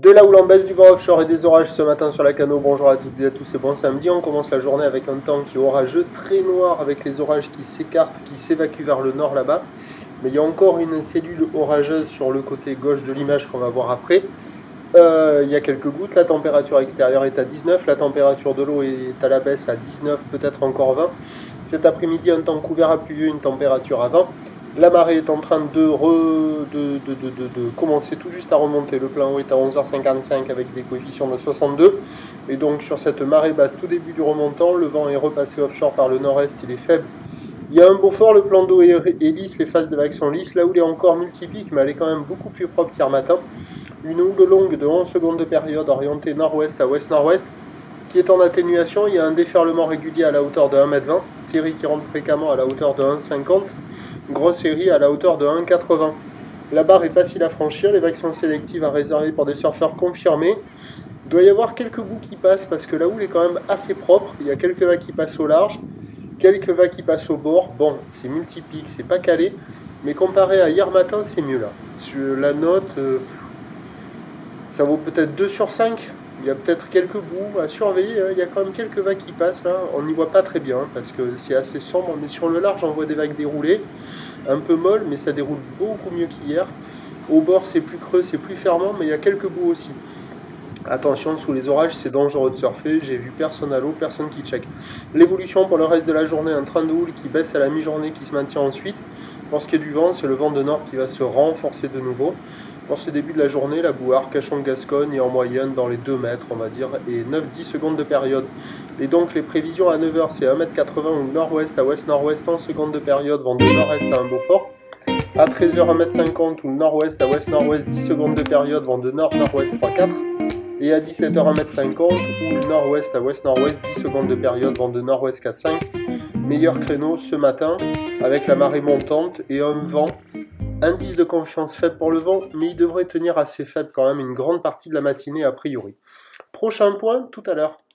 De la houle en baisse, du vent offshore et des orages ce matin sur la Cano. Bonjour à toutes et à tous, c'est bon samedi. On commence la journée avec un temps qui est orageux, très noir, avec les orages qui s'écartent, qui s'évacuent vers le nord là-bas. Mais il y a encore une cellule orageuse sur le côté gauche de l'image qu'on va voir après. Il y a quelques gouttes, la température extérieure est à 19, la température de l'eau est à la baisse à 19, peut-être encore 20. Cet après-midi, un temps couvert à pluvieux, une température à 20. La marée est en train de commencer tout juste à remonter. Le plan haut est à 11h55 avec des coefficients de 62. Et donc sur cette marée basse, tout début du remontant, le vent est repassé offshore par le nord-est, il est faible. Il y a un beau fort, le plan d'eau est lisse, les phases de vagues sont lisses. La houle est encore multipique, mais elle est quand même beaucoup plus propre qu'hier matin. Une houle longue de 11 secondes de période orientée nord-ouest à ouest-nord-ouest qui est en atténuation. Il y a un déferlement régulier à la hauteur de 1m20, série qui rentre fréquemment à la hauteur de 1,50, grosse série à la hauteur de 1,80. La barre est facile à franchir, les vagues sont sélectives à réserver pour des surfeurs confirmés. Il doit y avoir quelques bouts qui passent parce que la houle est quand même assez propre. Il y a quelques vagues qui passent au large, quelques vagues qui passent au bord. Bon, c'est multipique, c'est pas calé, mais comparé à hier matin, c'est mieux là. Je la note, ça vaut peut-être 2 sur 5. Il y a peut-être quelques bouts à surveiller, hein. Il y a quand même quelques vagues qui passent là. On n'y voit pas très bien hein, parce que c'est assez sombre, mais sur le large on voit des vagues dérouler, un peu molles, mais ça déroule beaucoup mieux qu'hier. Au bord c'est plus creux, c'est plus fermant, mais il y a quelques bouts aussi. Attention, sous les orages c'est dangereux de surfer, j'ai vu personne à l'eau, personne qui check. L'évolution pour le reste de la journée, un train de houle qui baisse à la mi-journée, qui se maintient ensuite. Pour ce qui est du vent, c'est le vent de nord qui va se renforcer de nouveau. Pour ce début de la journée, la boue Arcachon-Gascogne est en moyenne dans les 2 mètres, on va dire, et 9-10 secondes de période. Et donc les prévisions à 9h, c'est 1m80 ou nord-ouest à ouest-nord-ouest en secondes de période, vent de nord-est à un Beaufort. À 13h, 1m50 ou nord-ouest à ouest-nord-ouest, 10 secondes de période, vent de nord-nord-ouest 3-4. Et à 17h, 1m50 ou nord-ouest à ouest-nord-ouest, 10 secondes de période, vent de nord-ouest 4-5. Meilleur créneau ce matin, avec la marée montante et un vent. Indice de confiance faible pour le vent, mais il devrait tenir assez faible quand même une grande partie de la matinée a priori. Prochain point tout à l'heure.